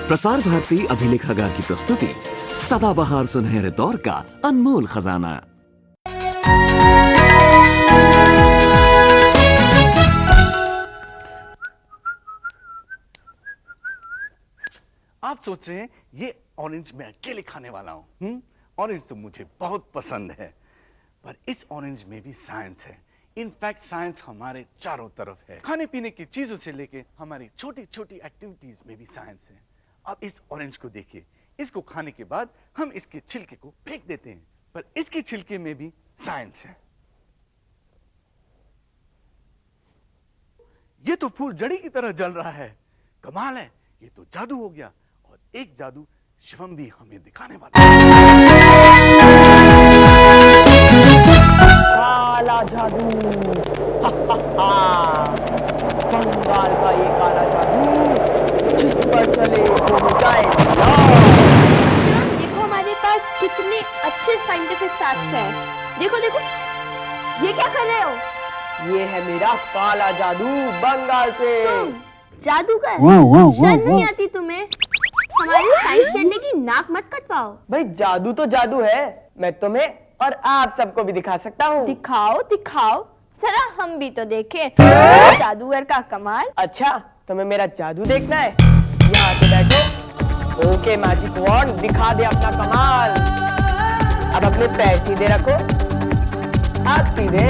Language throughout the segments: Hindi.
प्रसार भारती अभिलेखागार की प्रस्तुति सदाबहार सुनहरे दौर का अनमोल खजाना। आप सोच रहे हैं ये ऑरेंज मैं अकेले खाने वाला हूं। ऑरेंज तो मुझे बहुत पसंद है, पर इस ऑरेंज में भी साइंस है। इनफैक्ट साइंस हमारे चारों तरफ है। खाने पीने की चीजों से लेके हमारी छोटी छोटी एक्टिविटीज में भी साइंस है। अब इस ऑरेंज को देखिए, इसको खाने के बाद हम इसके छिलके को फेंक देते हैं, पर इसके छिलके में भी साइंस है। ये तो फूल जड़ी की तरह जल रहा है। कमाल है, ये तो जादू हो गया। और एक जादू शिवम भी हमें दिखाने वाला है। काला जादू, बंगाल का ये काला जादू जिस पर चले वो हो जाए शिवम, देखो हमारे पास कितने अच्छे साइंटिफिक फैक्ट्स हैं। देखो देखो, ये क्या कर रहे हो? ये है मेरा काला जादू बंगाल से। तुम जादूगर, शर्म नहीं आती तुम्हें? हमारी साइंस चढ़ने की नाक मत कटवाओ। भाई जादू तो जादू है, मैं तुम्हें और आप सबको भी दिखा सकता हूँ। दिखाओ दिखाओ, जरा हम भी तो देखें जादूगर का कमाल। अच्छा, तुम्हें मेरा जादू देखना है? यहाँ आके बैठो। ओके मैजिक वॉन्ड, दिखा दे अपना कमाल। अब अपने पैर सीधे रखो, हाथ सीधे।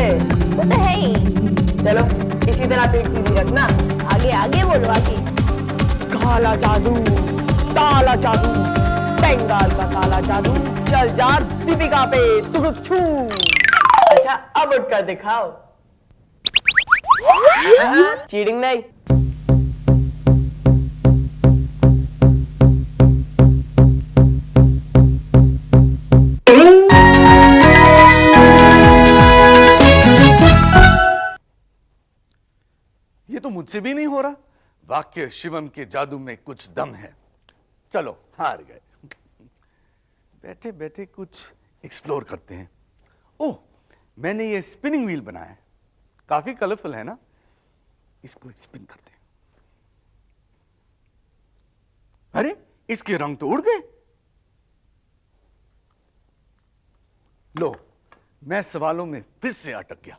वो तो है ही। चलो इसी तरह पीठ सीधी रखना। आगे आगे बोलो, आगे। काला जादू, काला जादू, बंगाल का काला जादू, चल जा दीपिका पे तुड़ुक छू। अच्छा अब उठकर दिखाओ। चीटिंग नहीं। ये तो मुझसे भी नहीं हो रहा। वाक्य शिवम के जादू में कुछ दम है। चलो हार गए। बैठे बैठे कुछ एक्सप्लोर करते हैं। ओह, मैंने ये स्पिनिंग व्हील बनाया है, काफी कलरफुल है ना। इसको स्पिन करते हैं। अरे इसके रंग तो उड़ गए। लो, मैं सवालों में फिर से अटक गया।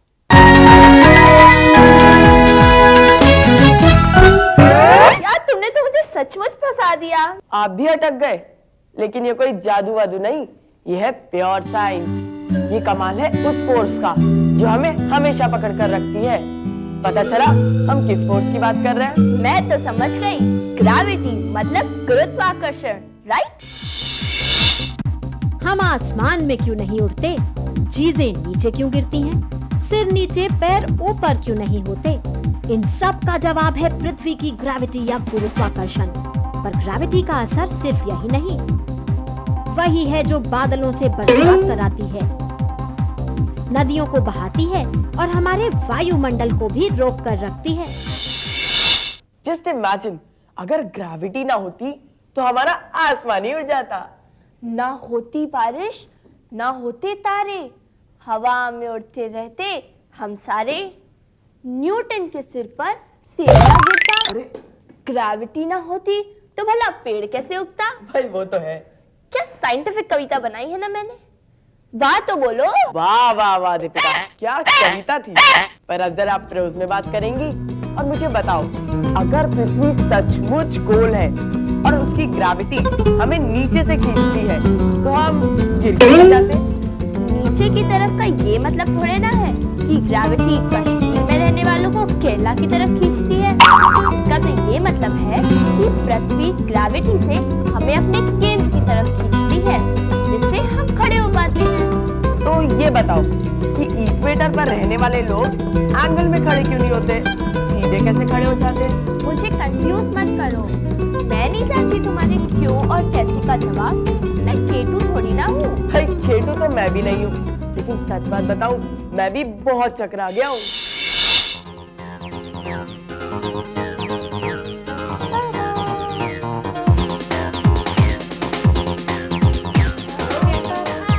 यार तुमने तो मुझे सचमुच फंसा दिया। आप भी अटक गए, लेकिन ये कोई जादू वादू नहीं, ये है प्योर साइंस। ये कमाल है उस फोर्स का जो हमें हमेशा पकड़ कर रखती है। पता चला हम किस फोर्स की बात कर रहे हैं? मैं तो समझ गई, ग्रेविटी मतलब गुरुत्वाकर्षण, राइट? हम आसमान में क्यों नहीं उड़ते? चीजें नीचे क्यों गिरती हैं? सिर नीचे पैर ऊपर क्यों नहीं होते? इन सब का जवाब है पृथ्वी की ग्रेविटी या गुरुत्वाकर्षण। पर ग्रेविटी का असर सिर्फ यही नहीं, वही है जो बादलों से बरसात कराती है, नदियों को बहाती है और हमारे वायुमंडल को भी रोक कर रखती है। जस्ट इमेजिन, अगर ग्रेविटी ना होती तो हमारा आसमान ही उड़ जाता। ना होती बारिश, ना होते तारे, हवा में उड़ते रहते हम सारे। न्यूटन के सिर पर सेब ना गिरता। ग्रेविटी ना होती तो भला पेड़ कैसे उगता? भाई वो तो है। क्या साइंटिफिक कविता बनाई है ना मैंने? वाह तो बोलो। वाह वाह वाह दीपिका, क्या कविता थी। पर अब जरा आप प्रोज में बात करेंगी और मुझे बताओ, अगर पृथ्वी सचमुच गोल है और उसकी ग्रेविटी हमें नीचे से खींचती है तो हम गिर क्यों नहीं जाते? नीचे की तरफ का ये मतलब थोड़े ना है कि ग्रेविटी कश्मीर में रहने वालों को केरला की तरफ खींचती है। इसका तो ये मतलब है कि पृथ्वी ग्रेविटी से हमें अपने केंद्र की तरफ खींचती है, जिससे हम खड़े हो पाते हैं। तो ये बताओ कि इक्वेटर पर रहने वाले लोग एंगल में खड़े क्यों नहीं होते, सीधे कैसे खड़े हो जाते? मुझे कंफ्यूज मत करो, मैं नहीं जानती तुम्हारे क्यों और कैसे का जवाब। मैं केटू थोड़ी ना हूँ। भाई केटू तो मैं भी नहीं हूँ, लेकिन सच बात बताऊं, मैं भी बहुत चकरा गया हूँ।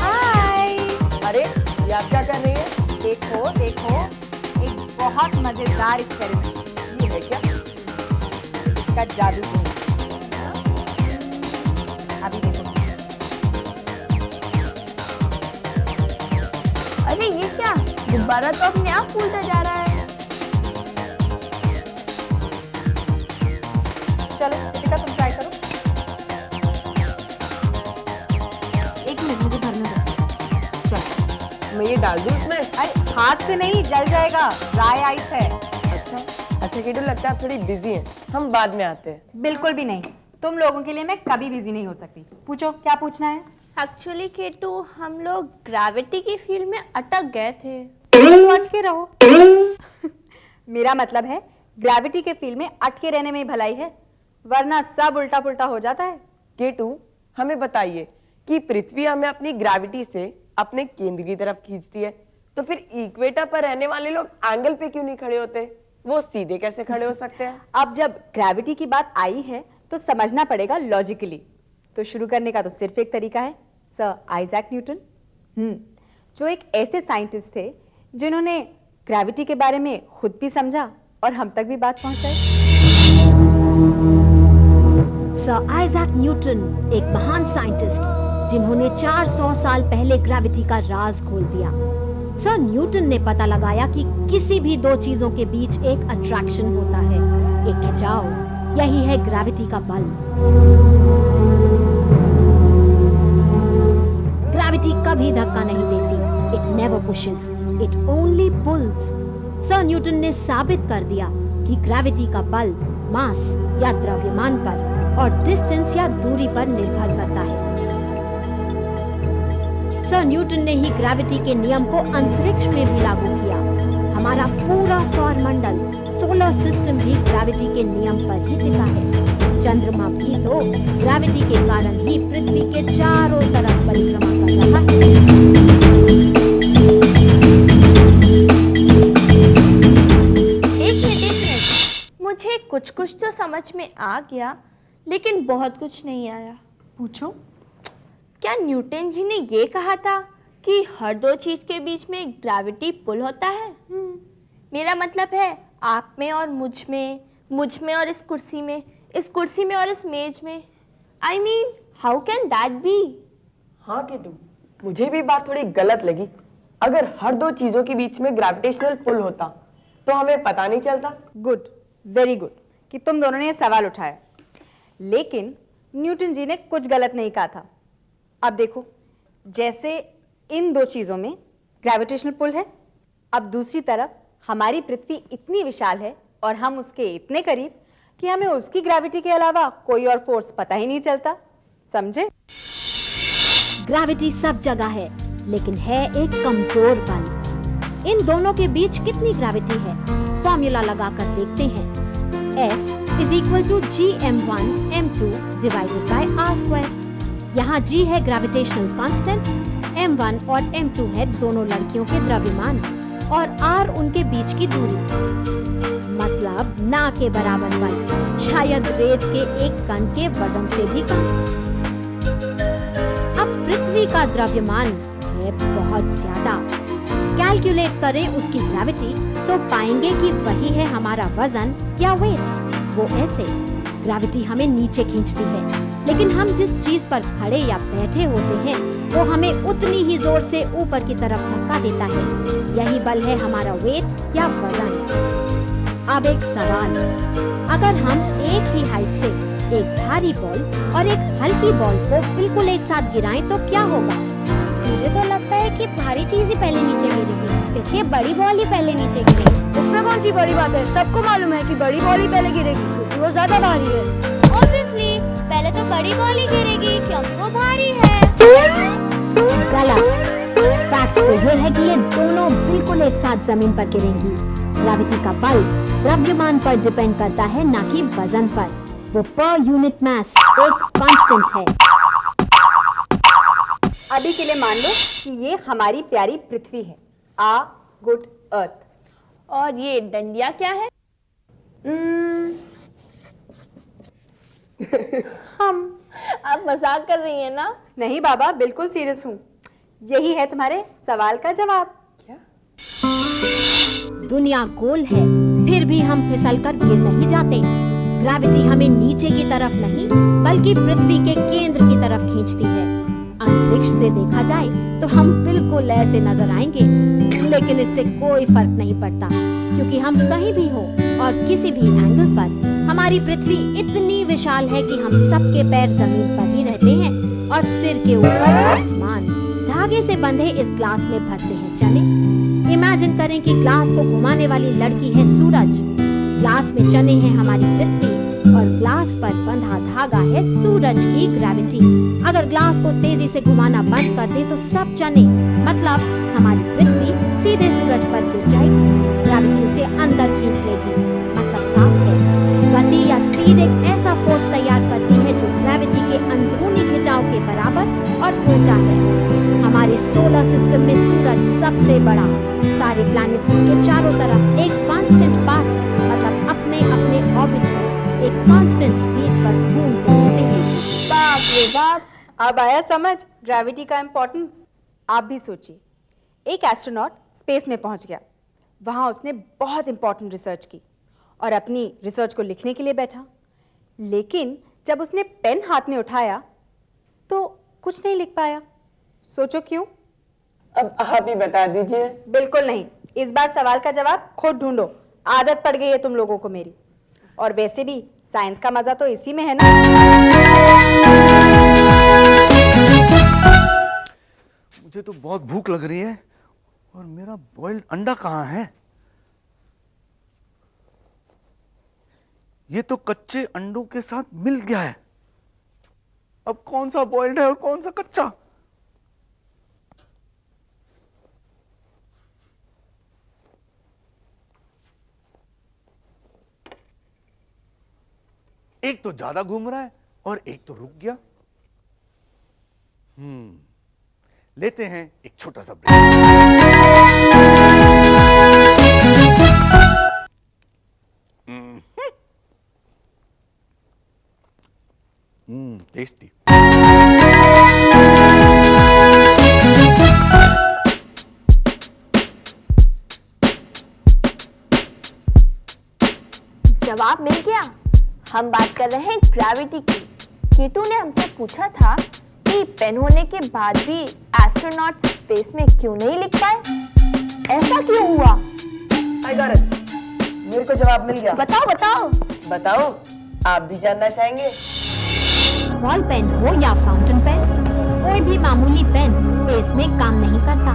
हाय। अरे ये आप क्या कर रही है? देखो देखो, एक बहुत मजेदार एक्सपेरिमेंट। ये है क्या? इसका जादू अभी देखो। अरे ये क्या, गुब्बारा तो अपने आप फूलता जा रहा है। चलो दीपिका तुम ट्राई करो। एक मिनट मुझे भरने दो। चल मैं ये डाल दूं इसमें? अरे हाथ से नहीं, जल जाएगा, ड्राई आइस है। अच्छा किटू, लगता है आप थोड़ी बिजी हैं, हम बाद में आते हैं। बिल्कुल भी नहीं, तुम लोगों के लिए मैं कभी बिजी नहीं हो सकती। पूछो क्या पूछना है। एक्चुअली केटू, हम लोग ग्रेविटी की फील्ड में अटक गए थे। तो अटके रहो। मेरा मतलब है ग्रेविटी के फील्ड में अटके रहने में ही भलाई है, वरना सब उल्टा पुल्टा हो जाता है। केटू, हमें बताइए कि पृथ्वी हमें अपनी ग्रेविटी से अपने केंद्र की तरफ खींचती है, तो फिर इक्वेटर पर रहने वाले लोग एंगल पे क्यों नहीं खड़े होते? वो सीधे कैसे खड़े हो सकते हैं? अब जब ग्रेविटी की बात आई है तो समझना पड़ेगा लॉजिकली। तो शुरू करने का तो सिर्फ एक तरीका है, सर आइजैक न्यूटन, जो एक ऐसे साइंटिस्ट थे जिन्होंने ग्रेविटी के बारे में खुद भी समझा और हम तक भी बात पहुंचाई। सर आइजैक न्यूटन एक महान साइंटिस्ट जिन्होंने 400 साल पहले ग्रेविटी का राज खोल दिया। सर न्यूटन ने पता लगाया कि किसी भी दो चीजों के बीच एक अट्रैक्शन होता है, एक खिंचाव, यही है ग्रेविटी का बल। ग्रेविटी कभी धक्का नहीं देती, it never pushes, it only pulls. Sir Newton ने साबित कर दिया कि ग्रेविटी का बल मास या द्रव्यमान पर और डिस्टेंस या दूरी पर निर्भर करता है। सर न्यूटन ने ही ग्रेविटी के नियम को अंतरिक्ष में भी लागू किया। हमारा पूरा सौर मंडल, सोलर सिस्टम भी ग्रेविटी के नियम पर ही टिका है। चंद्रमा भी तो ग्रेविटी के कारण ही पृथ्वी के चारों तरफ परिक्रमा कर रहा है। एक मिनट, मुझे कुछ तो समझ में आ गया, लेकिन बहुत कुछ नहीं आया। पूछो। क्या न्यूटन जी ने ये कहा था कि हर दो चीज के बीच में ग्रेविटी पुल होता है? मेरा मतलब है आप में और मुझ में और इस कुर्सी में और इस मेज में। I mean, how can that be? हाँ केतु, मुझे भी बात थोड़ी गलत लगी। अगर हर दो चीजों के बीच में ग्रेविटेशनल पुल होता तो हमें पता नहीं चलता। गुड, वेरी गुड कि तुम दोनों ने ये सवाल उठाया, लेकिन न्यूटन जी ने कुछ गलत नहीं कहा था। अब देखो, जैसे इन दो चीजों में ग्रेविटेशनल पुल है, अब दूसरी तरफ हमारी पृथ्वी इतनी विशाल है और हम उसके इतने करीब कि हमें उसकी ग्रेविटी के अलावा कोई और फोर्स पता ही नहीं चलता। समझे? ग्रेविटी सब जगह है, लेकिन है एक कमजोर बल। इन दोनों के बीच कितनी ग्रेविटी है? फॉर्मूला लगाकर देखते हैं। F is equal to gm1 m2 divided by r²। यहाँ g है ग्रेविटेशनल कांस्टेंट, m1 और m2 है दोनों लड़कियों के द्रव्यमान और r उनके बीच की दूरी। मतलब ना के बराबर बल, शायद रेत के एक कण के वजन से भी कम। अब पृथ्वी का द्रव्यमान है बहुत ज्यादा। कैलकुलेट करें उसकी ग्रेविटी तो पाएंगे कि वही है हमारा वजन या वेट। वो ऐसे, ग्रेविटी हमें नीचे खींचती है, लेकिन हम जिस चीज पर खड़े या बैठे होते हैं वो हमें उतनी ही जोर से ऊपर की तरफ धक्का देता है। यही बल है हमारा वेट या वजन। अब एक सवाल, अगर हम एक ही हाइट से एक भारी बॉल और एक हल्की बॉल को बिल्कुल एक साथ गिराएं तो क्या होगा? मुझे तो लगता है कि भारी चीज ही पहले नीचे गिरेगी, इसलिए बड़ी बॉल ही पहले नीचे गिरेगी। इसमें कौन सी बड़ी बात है? सबको मालूम है कि बड़ी बॉल ही पहले गिरेगी क्योंकि वो ज्यादा भारी है। Obviously, पहले तो बड़ी बॉल ही गिरेगी क्योंकि वो भारी है। गलत। फैक्ट तो ये है कि ये दोनों बिल्कुल एक साथ जमीन पर गिरेंगी। ग्रेविटी का बल द्रव्यमान पर डिपेंड करता है, ना कि वजन पर। वो पर यूनिट मास एक कांस्टेंट है। अभी के लिए मान लो कि ये हमारी प्यारी पृथ्वी है, आ गुड अर्थ। और ये डंडिया क्या है? हम। आप मजाक कर रही हैं ना? नहीं बाबा, बिल्कुल सीरियस हूँ। यही है तुम्हारे सवाल का जवाब। क्या? दुनिया गोल है, फिर भी हम फिसल कर गिर नहीं जाते। ग्रेविटी हमें नीचे की तरफ नहीं बल्कि पृथ्वी के केंद्र की तरफ खींचती है। अंतरिक्ष से देखा जाए तो हम बिल्कुल ऐसे नजर आएंगे, लेकिन इससे कोई फर्क नहीं पड़ता क्योंकि हम कहीं भी हो और किसी भी एंगल पर हमारी पृथ्वी इतनी विशाल है कि हम सबके पैर जमीन पर ही रहते हैं और सिर के ऊपर आसमान। धागे से बंधे इस ग्लास में भरते हैं चने। इमेजिन करें कि ग्लास को घुमाने वाली लड़की है सूरज, ग्लास में चने हैं हमारी पृथ्वी और ग्लास पर बंधा धागा है सूरज की ग्रेविटी। अगर ग्लास को तेजी से घुमाना बंद कर दे तो सब चने मतलब हमारी पृथ्वी सीधे सूरज पर गिर जाएगी। ग्रेविटी उसे अंदर खींच लेगी। मतलब साफ है, गति या स्पीड एक ऐसा फोर्स तैयार करती है जो ग्रेविटी के अंदरूनी खिंचाव के बराबर और उल्टा है। हमारे सोलर सिस्टम में सूरज सबसे बड़ा, सारे प्लैनेट्स के चारों तरफ एक कांस्टेंट पाथ मतलब अपने अपने ऑर्बिट में एक कांस्टेंट स्पीड पर घूमते रहते हैं। बाप रे बाप, अब आया समझ ग्रेविटी का इम्पोर्टेंस। आप भी सोचिए, एक एस्ट्रोनॉट स्पेस में पहुंच गया, वहां उसने बहुत इंपॉर्टेंट रिसर्च की और अपनी रिसर्च को लिखने के लिए बैठा, लेकिन जब उसने पेन हाथ में उठाया तो कुछ नहीं लिख पाया। सोचो क्यों? अब आप ही बता दीजिए। बिल्कुल नहीं, इस बार सवाल का जवाब खुद ढूंढो। आदत पड़ गई है तुम लोगों को मेरी। और वैसे भी साइंस का मजा तो इसी में है ना। मुझे तो बहुत भूख लग रही है और मेरा बॉइल्ड अंडा कहाँ है? ये तो कच्चे अंडों के साथ मिल गया है। अब कौन सा बॉइल्ड है और कौन सा कच्चा? एक तो ज्यादा घूम रहा है और एक तो रुक गया। लेते हैं एक छोटा सा ब्रेक। टेस्टी। जवाब मिल गया। हम बात कर रहे हैं ग्रेविटी की। कीटू ने हमसे पूछा था कि पेन होने के बाद भी एस्ट्रोनॉट स्पेस में क्यों नहीं लिख पाए? ऐसा क्यों हुआ? I got it. मेरे को जवाब मिल गया। बताओ बताओ। बताओ, आप भी जानना चाहेंगे? बॉल पेन हो या फाउंटेन पेन, कोई भी मामूली पेन स्पेस में काम नहीं करता।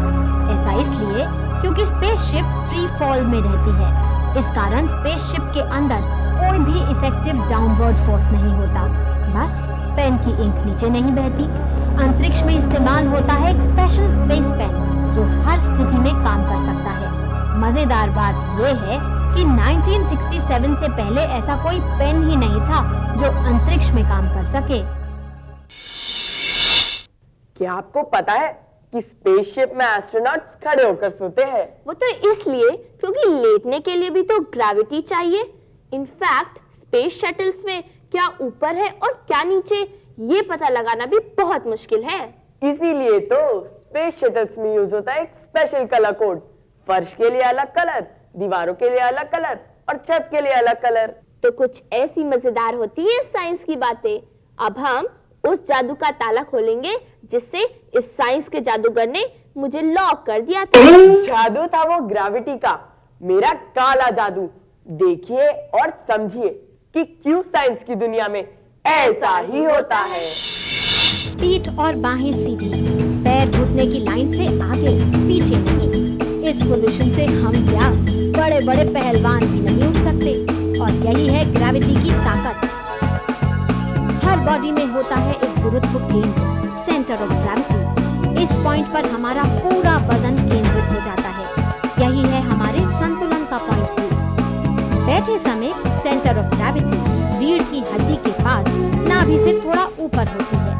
ऐसा इसलिए क्योंकि स्पेसशिप फ्री फॉल में रहती है। इस कारण स्पेसशिप के अंदर कोई भी इफेक्टिव डाउनवर्ड फोर्स नहीं होता। बस पेन की इंक नीचे नहीं बहती। अंतरिक्ष में इस्तेमाल होता है एक स्पेशल स्पेस पेन जो हर स्थिति में काम कर सकता है। मजेदार बात यह है कि 1967 से पहले ऐसा कोई पेन ही नहीं था जो अंतरिक्ष में काम कर सके। क्या आपको पता है कि स्पेसशिप में एस्ट्रोनॉट्स खड़े होकर सोते हैं? वो तो इसलिए क्योंकि लेटने के लिए भी तो ग्रेविटी चाहिए। इनफैक्ट स्पेस शटल्स में क्या ऊपर है और क्या नीचे ये पता लगाना भी बहुत मुश्किल है। इसीलिए तो स्पेस शटल्स में यूज होता है एक स्पेशल कलर कोड। फर्श के लिए अलग कलर, दीवारों के लिए अलग कलर और छत के लिए अलग कलर। तो कुछ ऐसी मजेदार होती है साइंस की बातें। अब हम उस जादू का ताला खोलेंगे जिससे इस साइंस के जादूगर ने मुझे लॉक कर दिया था। जादू था वो ग्रेविटी का, मेरा काला जादू। देखिए और समझिए कि क्यों साइंस की दुनिया में ऐसा ही होता है। पीठ और बाहें सीधी, पैर घुटने की लाइन से आगे पीछे नहीं। इस पोजीशन से हम क्या बड़े बड़े पहलवान भी नहीं उठ सकते। और यही है ग्रेविटी की ताकत। हर बॉडी में होता है एक गुरुत्व केंद्र, सेंटर ऑफ ग्रेविटी। इस पॉइंट पर हमारा पूरा वजन केंद्रित हो जाता है। यही है हमारे संतुलन का पॉइंट भी। बैठे समय सेंटर ऑफ ग्रेविटी रीढ़ की हड्डी के पास नाभि से थोड़ा ऊपर होती है।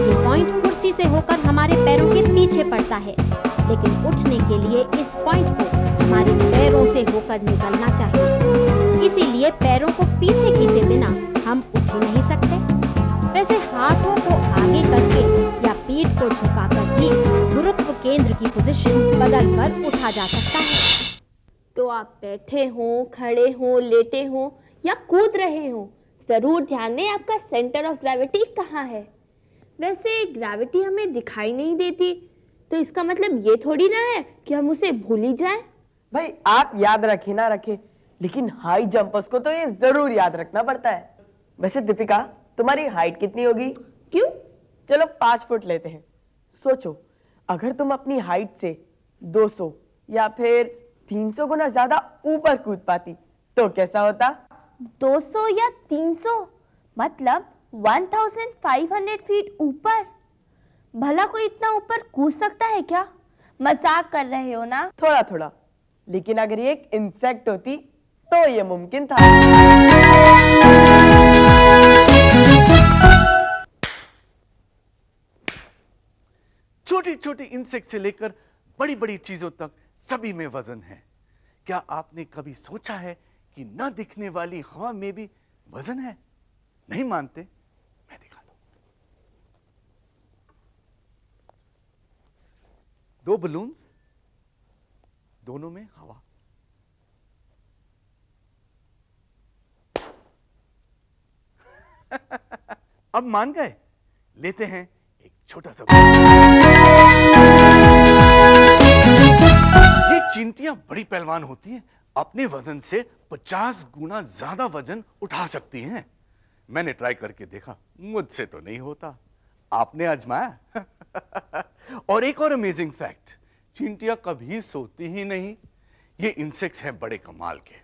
ये पॉइंट कुर्सी से होकर हमारे पैरों के पीछे पड़ता है, लेकिन उठने के लिए इस पॉइंट को हमारे पैरों से होकर निकलना चाहिए। इसीलिए पैरों को पीछे खींचे बिना हम उठ ही नहीं सकते। वैसे हाथों को आगे करके या पीठ को झुकाकर भी गुरुत्व केंद्र की पोजीशन बदल कर उठा जा सकता है। तो आप बैठे हो, खड़े हो, लेटे हो या कूद रहे हो, जरूर ध्यान दें आपका सेंटर ऑफ ग्रेविटी कहाँ है। वैसे ग्रेविटी हमें दिखाई नहीं देती, तो इसका मतलब ये थोड़ी ना है कि हम उसे भूल ही जाएं। भाई आप याद रखे ना रखे, लेकिन हाई जंपर्स को तो ये जरूर याद रखना पड़ता है। वैसे दीपिका, तुम्हारी हाइट कितनी होगी? क्यों? चलो 5 फुट लेते हैं। सोचो, अगर तुम अपनी हाइट से 200 या फिर 300 गुना ज्यादा ऊपर कूद पाती तो कैसा होता? 200 या 300 मतलब 1500 फीट ऊपर? भला कोई इतना ऊपर कूद सकता है क्या? मजाक कर रहे हो ना? थोड़ा थोड़ा, लेकिन अगर ये एक इंसेक्ट होती तो ये मुमकिन था। छोटी छोटी इंसेक्ट से लेकर बड़ी बड़ी चीजों तक सभी में वजन है। क्या आपने कभी सोचा है कि न दिखने वाली हवा में भी वजन है? नहीं मानते? मैं दिखा दूं। 2 बलून्स, दोनों में हवा। अब मान गए? लेते हैं एक छोटा सा। ये चींटियां बड़ी पहलवान होती हैं, अपने वजन से 50 गुना ज्यादा वजन उठा सकती हैं। मैंने ट्राई करके देखा, मुझसे तो नहीं होता। आपने आजमाया? और एक और अमेजिंग फैक्ट, चींटियां कभी सोती ही नहीं। ये इंसेक्ट्स हैं बड़े कमाल के।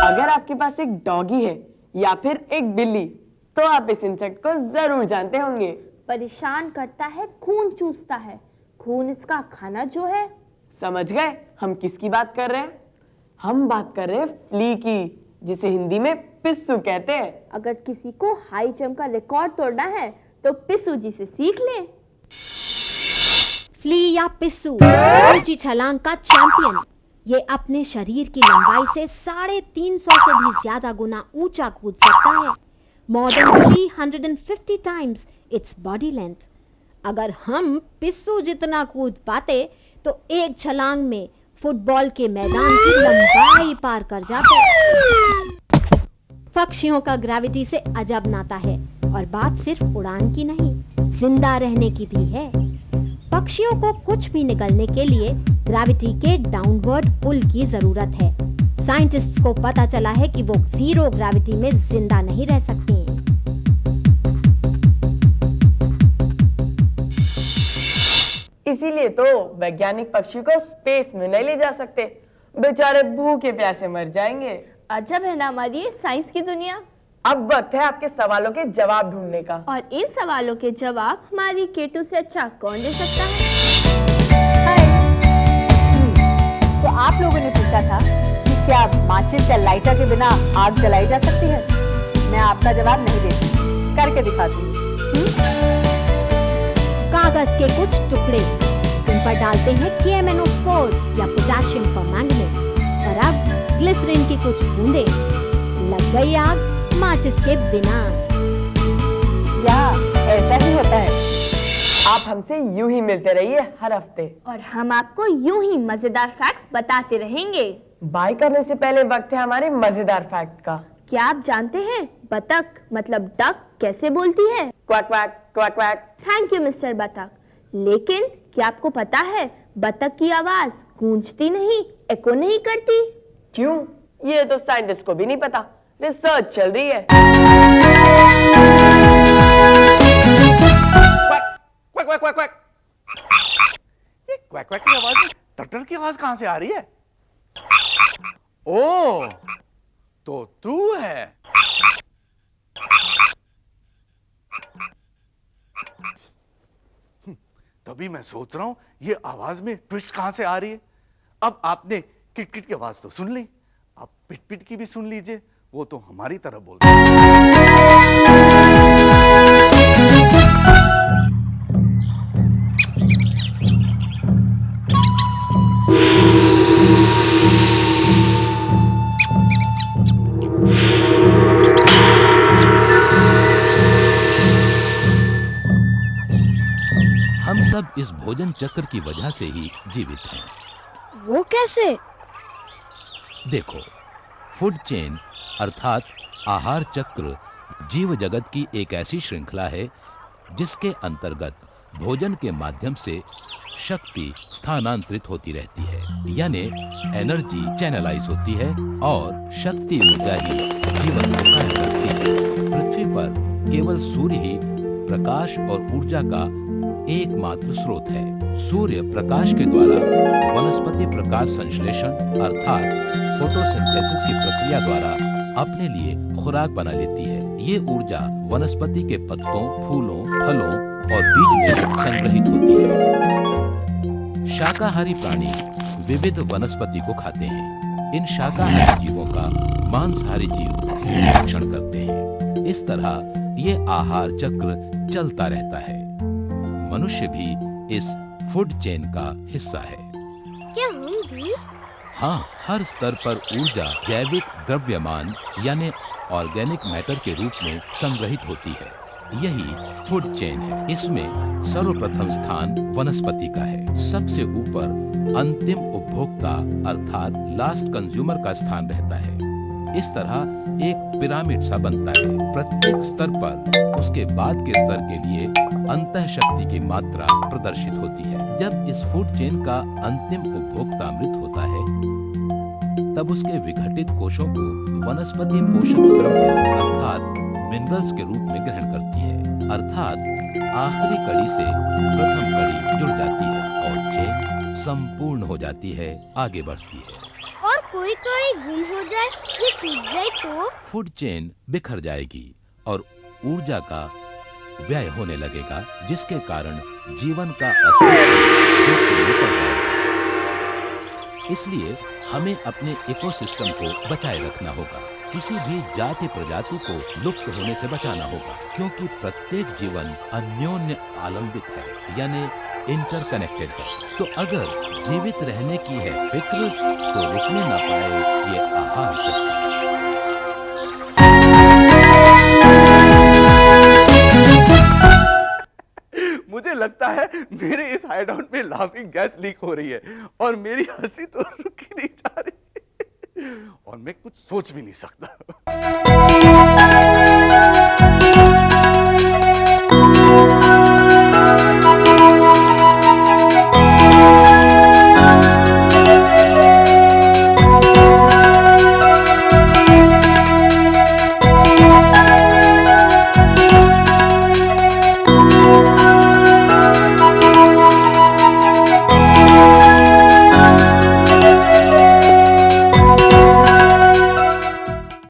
अगर आपके पास एक डॉगी है या फिर एक बिल्ली, तो आप इस इंसेक्ट को जरूर जानते होंगे। परेशान करता है, खून चूसता है, खून इसका खाना जो है। समझ गए हम किसकी बात कर रहे हैं? हम बात कर रहे हैं फ्ली की, जिसे हिंदी में पिस्सू कहते हैं। अगर किसी को हाई जंप का रिकॉर्ड तोड़ना है तो पिस्सू जी से सीख लें। फ्ली या पिस्सू ऊंची छलांग का चैंपियन। ये अपने शरीर की लंबाई से 350 से भी ज्यादा गुना ऊंचा कूद सकता है। More than 350 times its body length। अगर हम पिस्सू जितना कूद पाते तो एक छलांग में फुटबॉल के मैदान की लंबाई पार कर जाते। पक्षियों का ग्रेविटी से अजब नाता है, और बात सिर्फ उड़ान की नहीं, जिंदा रहने की भी है। पक्षियों को कुछ भी निकलने के लिए ग्रेविटी के डाउनवर्ड पुल की जरूरत है। साइंटिस्ट्स को पता चला है कि वो जीरो ग्रेविटी में जिंदा नहीं रह सकते। इसीलिए तो वैज्ञानिक पक्षी को स्पेस में नहीं ले जा सकते, बेचारे भूखे प्यासे मर जाएंगे। अजब है ना हमारी साइंस की दुनिया। अब वक्त है आपके सवालों के जवाब ढूंढने का। और इन सवालों के जवाब हमारी केटू से अच्छा कौन दे सकता है? तो आप लोगों ने पूछा था कि क्या माचिस या लाइटर के बिना आग जलाई जा सकती है? मैं आपका जवाब नहीं देती, करके दिखाती हूँ। कागज के कुछ टुकड़े, उन पर डालते हैं KMnO4 या पोटेशियम परमैंगनेट, और अब ग्लिसरीन की कुछ बूंदे। लग गई आग माचिस के बिना। या ऐसा ही होता है। आप हमसे यूं ही मिलते रहिए हर हफ्ते, और हम आपको यूं ही मजेदार फैक्ट्स बताते रहेंगे। बाय करने से पहले वक्त है हमारे मजेदार फैक्ट का। क्या आप जानते हैं बतख मतलब डक कैसे बोलती है? Quack quack quack quack. Thank you mister बतख। लेकिन क्या आपको पता है बतख की आवाज गूंजती नहीं, एको नहीं करती? क्यों? ये तो साइंटिस्ट को भी नहीं पता, रिसर्च चल रही है। Quack quack quack quack. ये क्वैक क्वैक की आवाज में टटर की आवाज कहां से आ रही है? ओह, तो तू है। तभी मैं सोच रहा हूं ये आवाज में ट्विस्ट कहां से आ रही है। अब आपने किट किट की आवाज तो सुन ली, अब पिट पिट की भी सुन लीजिए, वो तो हमारी तरह बोलते हैं। हम सब इस भोजन चक्र की वजह से ही जीवित हैं। वो कैसे? देखो, फूड चेन अर्थात आहार चक्र जीव जगत की एक ऐसी श्रृंखला है जिसके अंतर्गत भोजन के माध्यम से शक्ति स्थानांतरित होती रहती है, यानी एनर्जी चैनलाइज होती है और शक्ति ऊर्जा ही जीवन को कायम रखती है। पृथ्वी पर केवल सूर्य ही प्रकाश और ऊर्जा का एकमात्र स्रोत है। सूर्य प्रकाश के द्वारा वनस्पति प्रकाश संश्लेषण अर्थात फोटोसिंथेसिस की प्रक्रिया द्वारा अपने लिए खुराक बना लेती है। ये ऊर्जा वनस्पति के पत्तों, फूलों, फलों और बीज में संग्रहित होती है। शाकाहारी प्राणी विविध वनस्पति को खाते हैं। इन शाकाहारी जीवों का मांसाहारी जीव निरीक्षण करते हैं। इस तरह ये आहार चक्र चलता रहता है। मनुष्य भी इस फूड चेन का हिस्सा है। क्या हम भी? हाँ, हर स्तर पर ऊर्जा जैविक द्रव्यमान यानी ऑर्गेनिक मैटर के रूप में संग्रहित होती है। यही फूड चेन है। इसमें सर्वप्रथम स्थान वनस्पति का है। सबसे ऊपर अंतिम उपभोक्ता अर्थात लास्ट कंज्यूमर का स्थान रहता है। इस तरह एक पिरामिड सा बनता है। प्रत्येक स्तर पर उसके बाद के स्तर के लिए अंतः शक्ति की मात्रा प्रदर्शित होती है। जब इस फूड चेन का अंतिम उपभोक्ता मृत होता है तब उसके विघटित कोशों को वनस्पति पोषक द्रव्य अर्थात मिनरल्स के रूप में ग्रहण करती है, अर्थात आखिरी कड़ी से प्रथम कड़ी जुड़ जाती है और चेन संपूर्ण हो जाती है, आगे बढ़ती है। और कोई कड़ी गुम हो जाए या टूट जाए तो फूड चेन बिखर जाएगी और ऊर्जा का व्यय होने लगेगा, जिसके कारण जीवन का अस्तित्व पड़ जाएगा। इसलिए हमें अपने इकोसिस्टम को बचाए रखना होगा। किसी भी जाति प्रजाति को लुप्त होने से बचाना होगा, क्योंकि प्रत्येक जीवन अन्योन्य आलंबित है, यानी इंटरकनेक्टेड है। तो अगर जीवित रहने की है फिक्र तो रुकने ना पाए ये आहार चक्र। मुझे लगता है मेरे इस हाइडआउट में लाफिंग गैस लीक हो रही है और मेरी हंसी तो रुक ही नहीं जा रही और मैं कुछ सोच भी नहीं सकता।